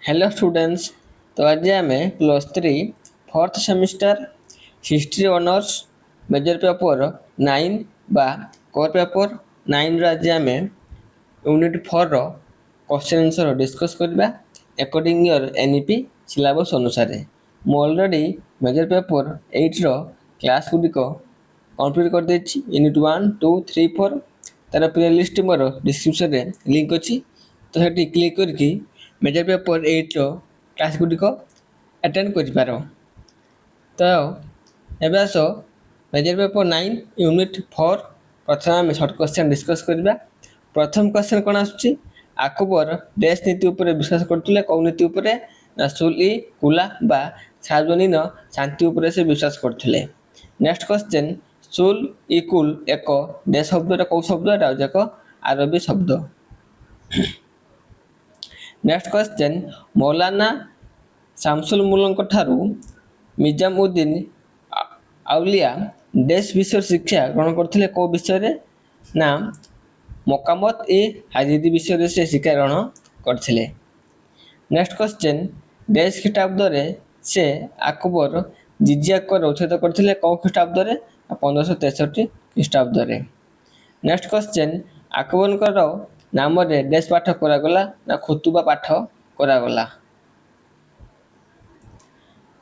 Hello students. तो आज आम +3 fourth semester history honours major paper 9 बा कोर पेपर 9 आज आम यूनिट 4 क्वेश्चन आंसर डिस्कस करबा अकॉर्डिंग योर एनईपी सिलेबस अनुसार मु ऑलरेडी मेजर पेपर 8 क्लास गुडिक कंप्लीट कर देछि। यूनिट 1 2 3 4 तार प्लेलिस्ट मोर डिस्क्रिप्शन रे लिंक अछि, तो सेठी क्लिक करके मेजर पेपर 8 क्लास गुडिक अटेंड कर। तो एबे आस मेजर पेपर 9 यूनिट 4 प्रथम आम शॉर्ट क्वेश्चन डिस्कस करबा। प्रथम क्वेश्चन कौन आसुची, अकबर देश नीति उपर विश्वास करथिले कौ नीति उपरे ना सुली कुला बा सार्वजनीन शांति उपरे से विश्वास करथिले। नेक्स्ट क्वेश्चन, सुल इकुल एक देश शब्द कौ शब्द एक अरबी शब्द। नेक्स्ट क्वेश्चन, मौलाना शामसुल मुल्लांक ठारू निजामुद्दीन आउलिया देश विषय शिक्षा ग्रहण करथिले को विषय ना मकामत ए हाजिदी विषय से शिक्षा ग्रहण करथिले। नेक्स्ट क्वेश्चन, देश ख्रीष्टाब्द से अकबर जिजिया कर उच्छेद करथिले को ख्रीष्टाब्द 1563 ख्रीष्टाब्द। नेक्स्ट क्वेश्चन, अकबर नाम रे देश पाठ करागला ना खुतुबा पाठ करागला।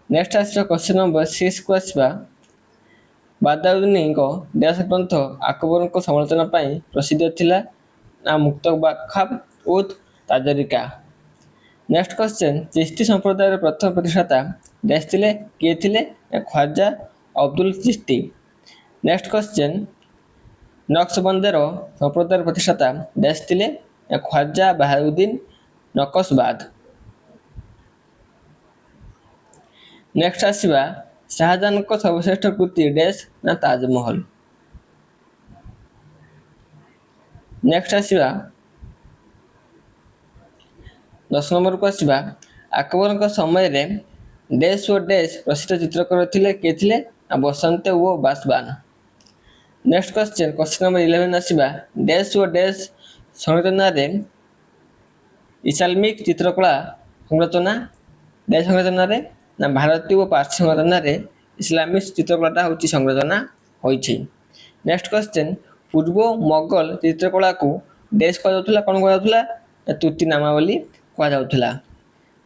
नेक्स्ट आसो क्वेश्चन नंबर 6 को आसबा, बादाउद्दीन को देश ग्रंथ अकबर को समालोचना पाई प्रसिद्ध थिला ना मुक्तबाखाब उद ताजरिका। नेक्स्ट क्वेश्चन, चिश्ती संप्रदायर प्रथम प्रतिष्ठाता देश थिले किए थिले ख्वाजा अब्दुल चिश्ती। नेक्स्ट क्वेश्चन, नक्शबंदर संप्रदायर प्रतिष्ठाता देश थिले ख्वाजा बहाउद्दीन नक्शबाद। नेक्स्ट आसवा, शाहजहां को सर्वश्रेष्ठ कृति डैश ना ताजमहल। नेक्स्ट आसवा 10 नंबर को आसवा, अकबर समय रे डैश और डैश प्रसिद्ध चित्रकार थिले के थिले बसंत वो बासबान। नेक्स्ट क्वेश्चन, क्वेश्चन नंबर 11 आसवा, डैश और डैश संरचना रे इस्लामिक चित्रकला संरचना डैश संरचना रे ना भारतीय व पारसी संरचना रे इस्लामिक चित्रकला होची संरचना होईछि। नेक्स्ट क्वेश्चन, पूर्व मोगल चित्रकला को डैश कहा जाउथला कोन कहा जाउथला तुर्ती नामावली कहा जाउथला।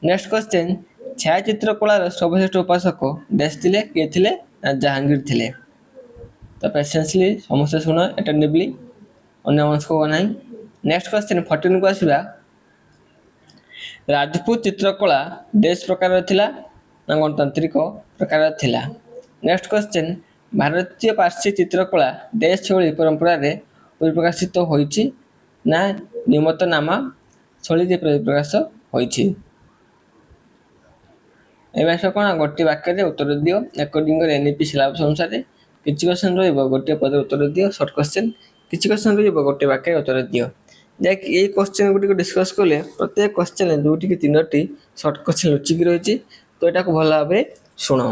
नेक्स्ट क्वेश्चन, छाया चित्रकला सर्वश्रेष्ठ उपासक डैश थिले के थिले जहांगीर थिले। तो पेशेंसली समस्त सुनो अटेंटिवली अन्य अंश को नहीं। नेक्स्ट क्वेश्चन 14 को आसीबा, राजपूत चित्रकला देश प्रकार थिला ना गणतांत्रिक प्रकार थिला। नेक्स्ट क्वेश्चन, भारतीय पारसी चित्रकला देश शैली परंपरा रे परिप्रकाशित होईछि ना नियमित नामा शैली रे परिप्रकाश होईछि। एबे कोन गोटे वाक्य रे उत्तर दियो अकॉर्डिंग एनईपी सिलेबस अनुसार। किछि क्वेश्चन रहइबो गोटे पद उत्तर दियो शॉर्ट क्वेश्चन, किछि क्वेश्चन रहइबो गोटे वाक्य उत्तर दियो। जे कि ए क्वेश्चन गुडी को डिस्कस करले प्रत्येक क्वेश्चन दुटी कि तीनोटी शॉर्ट क्वेश्चन लुचिक रहिछि, तो एटा को भला भाबे सुनो।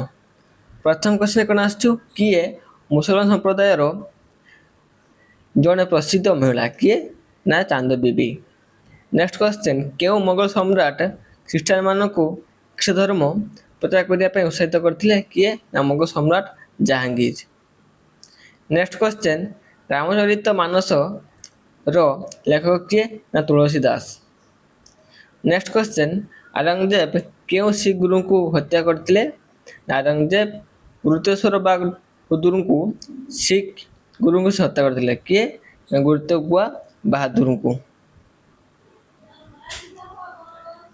प्रथम क्वेश्चन कोन आछू, किए मुसलमान संप्रदाय रो जने प्रसिद्ध महिला किए ना चांद बीबी। नेक्स्ट क्वेश्चन, केउ मुगल सम्राट ख्रीष्टान मानको ख्रीष्ट धर्म प्रचार करिया पे उत्साहित करथिले किए ना मुगल सम्राट जहांगीर। नेक्स्ट क्वेश्चन, रामचरित मानस रो लेखक किए ना तुलसीदास। नेक्स्ट क्वेश्चन, औरंगजेब केउ सिख गुरु को हत्या करथिले ना औरंगजेब गुरुतेश्वर बहादुर को सिख गुरु को हत्या करथिले किए ना गुरुतेगुआ बहादुर को।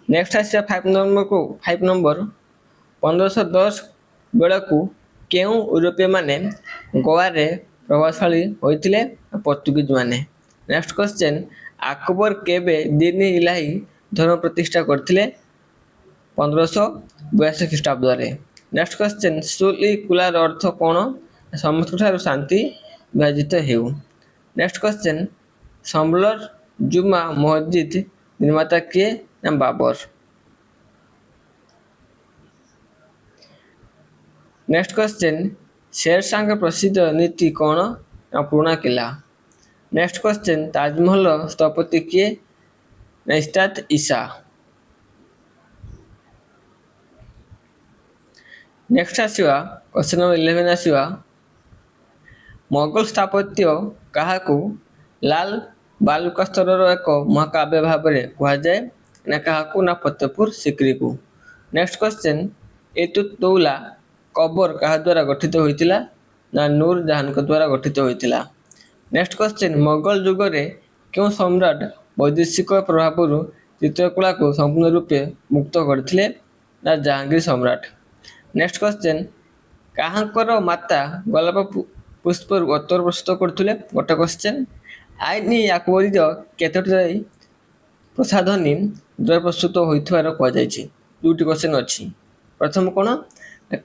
नेक्स्ट आसे 5 नंबर 1510 बेलू केउ यूरोपीय माने गोवा रे प्रभावशाली होइथिले पोर्तुगीज माने। नेक्स्ट क्वेश्चन, अकबर केबे दीन इलाही धर्म प्रतिष्ठा करथिले 1582 ख्रीष्टाब्द रे। नेक्स्ट क्वेश्चन, सुली कुलार अर्थ कोन समस्त ठारू शांति विभाजित हेउ। नेक्स्ट क्वेश्चन, संबलर जुमा मस्जिद निर्माता किए ना बाबर। नेक्स्ट क्वेश्चन, शेरशाह प्रसिद्ध नीति कौन ना पुराना किला। नेक्स्ट क्वेश्चन, ताजमहल स्थपति किए ना इस्ताद ईसा। ନେକ୍ସଟ ଆସିବା କ୍ୱେଶ୍ଚନ ନମ୍ବର 11 ଆସିବା ମୋଗଲ ସ୍ଥାପତ୍ୟ କାହାକୁ ଲାଲ ବାଲୁକା ସ୍ତରର ଏକ ମହାକାବ୍ୟ ଭାବରେ କୁହାଯାଏ ନା କାହାକୁ ନା ଫତେପୁର ସିକ୍ରିକୁ। ନେକ୍ସଟ କ୍ୱେଶ୍ଚନ ଇତୁତଦୌଲା କବର କାହା ଦ୍ୱାରା ଗଠିତ ହୋଇଥିଲା ନା ନୂର ଜାହାନଙ୍କ ଦ୍ୱାରା ଗଠିତ ହୋଇଥିଲା। ନେକ୍ସଟ କ୍ୱେଶ୍ଚନ ମୋଗଲ ଯୁଗରେ କେଉଁ ସମ୍ରାଟ ବୈଦେଶିକ ପ୍ରଭାବରୁ ଚିତ୍ରକଳାକୁ ସମ୍ପୂର୍ଣ୍ଣ ରୂପେ ମୁକ୍ତ କରିଥିଲେ ନା ଜାହାଙ୍ଗୀର ସମ୍ରାଟ। ନେକ୍ସଟ କ୍ୱେଶ୍ଚନ କାହାଙ୍କର ମାତା ଗୋଲାପ ପୁଷ୍ପରୁ ଅତର ପ୍ରସ୍ତୁତ କରୁଥିଲେ। ଗୋଟେ କ୍ୱେଶ୍ଚନ ଆଇନ ଆକବରୀର କେତୋଟି ପ୍ରସାଧନୀ ଦ୍ରବ୍ୟ ପ୍ରସ୍ତୁତ ହୋଇଥିବାର କୁହାଯାଇଛି। ଦୁଇଟି କ୍ୱେଶ୍ଚନ ଅଛି। ପ୍ରଥମ କ'ଣ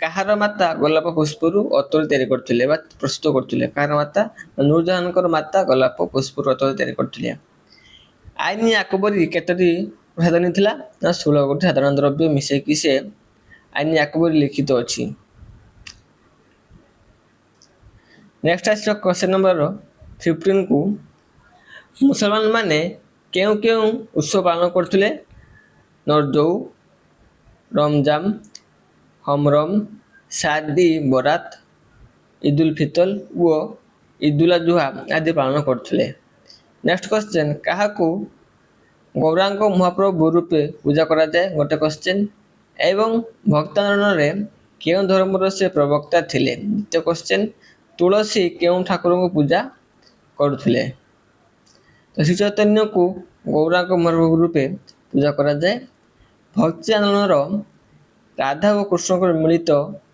କାହାର ମାତା ଗୋଲାପ ପୁଷ୍ପରୁ ଅତର ତିଆରି କରୁଥିଲେ ବା ପ୍ରସ୍ତୁତ କରୁଥିଲେ। କାହାର ମାତା ନୂରଜାହାନଙ୍କର ମାତା ଗୋଲାପ ପୁଷ୍ପରୁ ଅତର ତିଆରି କରୁଥିଲେ। ଆଇନ ଆକବରୀ କେତୋଟି ପ୍ରସାଧନୀ ଥିଲା ନା 16 ଗୋଟି ସାଧାରଣ ଦ୍ରବ୍ୟ ମିଶାଇକି ସେ ଆଇନ ଆକବରୀ ଲିଖିତ ଅଛି। ନେକ୍ସଟ ଆସିବ କ୍ୱେଶ୍ଚନ ନମ୍ବର 15କୁ ମୁସଲମାନ ମାନେ କେଉଁ କେଉଁ ଉତ୍ସବ ପାଳନ କରୁଥିଲେ ନରଜଉ ରମଜାନ ହମରମ ସାଦି ବରାତ ଇଦୁଲ ଫିତର ଓ ଇଦୁଲ ଜୁହା ଆଦି ପାଳନ କରୁଥିଲେ। ନେକ୍ସଟ କ୍ୱେଶ୍ଚନ କାହାକୁ ଗୌରାଙ୍ଗ ମହାପ୍ରଭୁ ରୂପେ ପୂଜା କରାଯାଏ। ଗୋଟେ କ୍ୱେଶ୍ଚନ ଏବଂ ଭକ୍ତାନନରେ କେଉଁ ଧର୍ମର ସେ ପ୍ରବକ୍ତା ଥିଲେ। ଦ୍ୱିତୀୟ କ୍ୱେଶ୍ଚନ ତୁଳସୀ କେଉଁ ଠାକୁରଙ୍କୁ ପୂଜା କରୁଥିଲେ। ତ ଶ୍ରୀ ଚୈତନ୍ୟକୁ ଗୌରାଙ୍ଗ ମହାପ୍ରଭୁ ରୂପେ ପୂଜା କରାଯାଏ। ଭକ୍ତି ଆନ୍ଦୋଳନର ରାଧା ଓ କୃଷ୍ଣଙ୍କର ମିଳିତ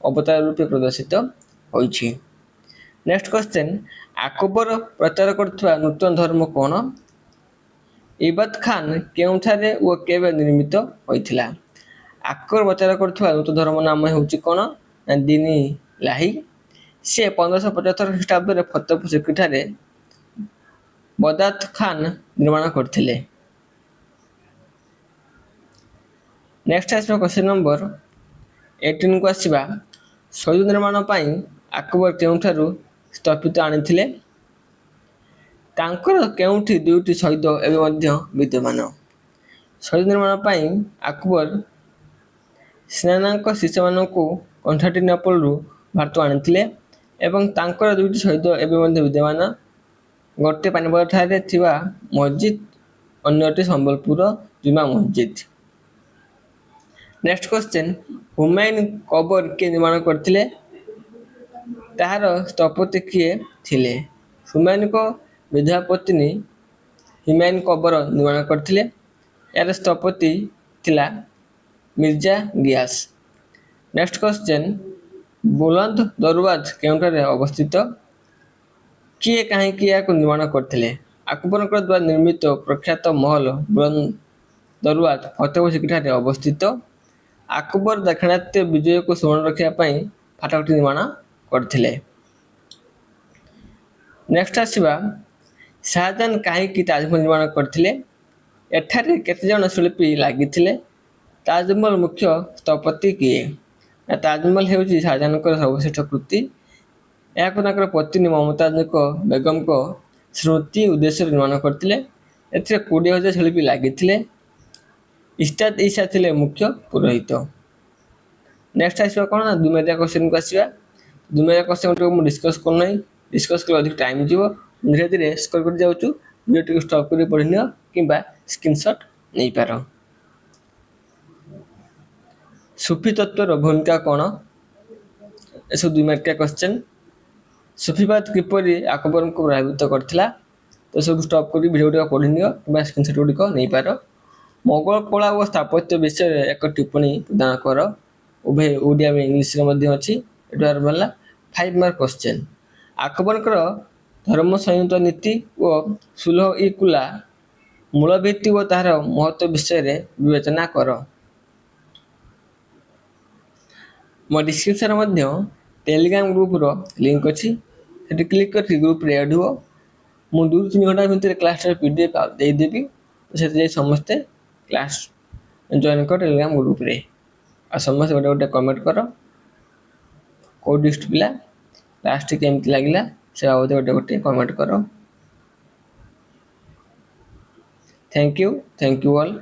ଅବତାର ରୂପେ ପ୍ରଦର୍ଶିତ ହୋଇଛି। ନେକ୍ସଟ କ୍ୱେଶ୍ଚନ ଆକବର ପ୍ରଚାର କରୁଥିବା ନୂତନ ଧର୍ମ କ'ଣ। ଇବାଦ ଖାନ କେଉଁଠାରେ ଓ କେବେ ନିର୍ମିତ ହୋଇଥିଲା। ଆକବର ପ୍ରଚାର କରୁଥିବା ନୂତନ ଧର୍ମ ନାମ ହେଉଛି କ'ଣ ନା ଦିନି ଲାହି। ସେ 1575 ଖ୍ରୀଷ୍ଟାବ୍ଦରେ ଫତେପୁର ସିକ୍ରିଠାରେ ବଦାତ ଖାନ ନିର୍ମାଣ କରିଥିଲେ। ନେକ୍ସଟ ଆସିବ କ୍ୱେଶ୍ଚନ ନମ୍ବର 18କୁ ଆସିବା ସୈୟଦ ନିର୍ମାଣ ପାଇଁ ଆକବର କେଉଁଠାରୁ ସ୍ଥପିତ ଆଣିଥିଲେ। ତାଙ୍କର କେଉଁଠି ଦୁଇଟି ସୈୟଦ ଏବେ ମଧ୍ୟ ବିଦ୍ୟମାନ। ସୈୟଦ ନିର୍ମାଣ ପାଇଁ ଆକବର ସ୍ନାନାଙ୍କ ଶିଷ୍ୟମାନଙ୍କୁ କନଷ୍ଟାଣ୍ଟିନୋପଲରୁ ଭାରତ ଆଣିଥିଲେ ଏବଂ ତାଙ୍କର ଦୁଇଟି ସୈୟଦ ଏବେ ମଧ୍ୟ ବିଦ୍ୟମାନ। ଗୋଟିଏ ପାନିପଥଠାରେ ଥିବା ମସଜିଦ ଅନ୍ୟଟି ସମ୍ବଲପୁର ଜୁମା ମସଜିଦ। ନେକ୍ସଟ କ୍ୱେଶ୍ଚନ ହୁମାୟୁନ କବର କିଏ ନିର୍ମାଣ କରିଥିଲେ ତାହାର ସ୍ଥପତି କିଏ ଥିଲେ। ହୁମାୟୁନଙ୍କ ବିଧବା ପତ୍ନୀ ହୁମାୟୁନ କବର ନିର୍ମାଣ କରିଥିଲେ। ଏହାର ସ୍ଥପତି ଥିଲା ମିର୍ଜା ଗିୟାସ। ନେକ୍ସଟ କ୍ୱେଶ୍ଚନ ବୁଲନ୍ଦ ଦରୱାଜ କେଉଁଠାରେ ଅବସ୍ଥିତ। କିଏ କାହିଁକି ଏହାକୁ ନିର୍ମାଣ କରିଥିଲେ। ଆକବରଙ୍କ ଦ୍ୱାରା ନିର୍ମିତ ପ୍ରଖ୍ୟାତ ମହଲ ବୁଲନ୍ଦ ଦରୱାଜ ଫତେପୁର ସିକ୍ରିଠାରେ ଅବସ୍ଥିତ। ଆକବର ଦାକ୍ଷିଣାତ୍ୟ ବିଜୟକୁ ସ୍ମରଣ ରଖିବା ପାଇଁ ଫାଟକଟି ନିର୍ମାଣ କରିଥିଲେ। ନେକ୍ସଟ ଆସିବା ଶାହଜାହାନ କାହିଁକି ତାଜମହଲ ନିର୍ମାଣ କରିଥିଲେ। ଏଠାରେ କେତେଜଣ ଶିଳ୍ପୀ ଲାଗିଥିଲେ। ତାଜମହଲ ମୁଖ୍ୟ ସ୍ଥପତି କିଏ। ତାଜମହଲ ହେଉଛି ଶାହଜାହାନଙ୍କର ସର୍ବଶ୍ରେଷ୍ଠ କୃତି। ଏହାକୁ ତାଙ୍କର ପତ୍ନୀ ମମତାଜଙ୍କ ବେଗମଙ୍କ ସ୍ମୃତି ଉଦ୍ଦେଶ୍ୟରେ ନିର୍ମାଣ କରିଥିଲେ। ଏଥିରେ 20,000 ଶିଳ୍ପୀ ଲାଗିଥିଲେ। ଇସ୍ତାଦ ଇସା ଥିଲେ ମୁଖ୍ୟ ପୁରୋହିତ। ନେକ୍ସଟ ଆସିବା କ'ଣ ନା ଦୁମେରିଆ କ୍ୱେଶ୍ଚନକୁ ଆସିବା। ଦୁମେରିଆ କ୍ୱେଶ୍ଚନକୁ ମୁଁ ଡିସ୍କସ୍ କରୁନାହିଁ। ଡିସ୍କସ୍ କଲେ ଅଧିକ ଟାଇମ୍ ଯିବ। ଧୀରେ ଧୀରେ ସ୍କୋର କରି ଯାଉଛୁ। ଭିଡ଼ିଓଟିକୁ ଷ୍ଟପ୍ କରି ପଢ଼ିନିଅ କିମ୍ବା ସ୍କ୍ରିନଶଟ୍ ନେଇପାର। ସୁଫି ତତ୍ତ୍ୱର ଭୂମିକା କ'ଣ। ଏସବୁ 2 ମାର୍କିଆ କ୍ୱେଶ୍ଚନ। ସୁଫିବାଦ କିପରି ଆକବରଙ୍କୁ ପ୍ରଭାବିତ କରିଥିଲା। ତ ସବୁ ଷ୍ଟପ୍ କରି ଭିଡ଼ିଓଟିକୁ ପଢ଼ିନିଅ କିମ୍ବା ସ୍କ୍ରିନଶଟ୍ ଗୁଡ଼ିକ ନେଇପାର। ମୋଗଲ କଳା ଓ ସ୍ଥାପତ୍ୟ ବିଷୟରେ ଏକ ଟିପ୍ପଣୀ ପ୍ରଦାନ କର। ଉଭୟ ଓଡ଼ିଆ ଏବଂ ଇଂଲିଶରେ ମଧ୍ୟ ଅଛି। ଏଠୁ ଆରମ୍ଭ ହେଲା 5 ମାର୍କ କ୍ୱେଶ୍ଚନ। ଆକବରଙ୍କର ଧର୍ମ ସଂହିତା ନୀତି ଓ ସୁଲହ ଇ କୁଲା ମୂଳ ଭିତ୍ତି ଓ ତାହାର ମହତ୍ତ୍ୱ ବିଷୟରେ ବିବେଚନା କର। ମୋ ଡିସ୍କ୍ରିପ୍ସନରେ ମଧ୍ୟ ଟେଲିଗ୍ରାମ ଗ୍ରୁପର ଲିଙ୍କ ଅଛି। ସେଠି କ୍ଲିକ୍ କରି ଗ୍ରୁପରେ ଆଡ୍ ହୁଅ। ମୁଁ 2-3 ଘଣ୍ଟା ଭିତରେ କ୍ଲାସର PDF ଦେଇଦେବି। ସେଠି ଯାଇ ସମସ୍ତେ କ୍ଲାସ ଜଏନ୍ କର ଟେଲିଗ୍ରାମ ଗ୍ରୁପରେ। ଆଉ ସମସ୍ତେ ଗୋଟେ ଗୋଟେ କମେଣ୍ଟ କର କେଉଁ ଡିଷ୍ଟ୍ରିକ୍ଟ ପିଲା କ୍ଲାସଟି କେମିତି ଲାଗିଲା ସେ ବାବଦରେ ଗୋଟେ ଗୋଟେ କମେଣ୍ଟ କର। Thank you all.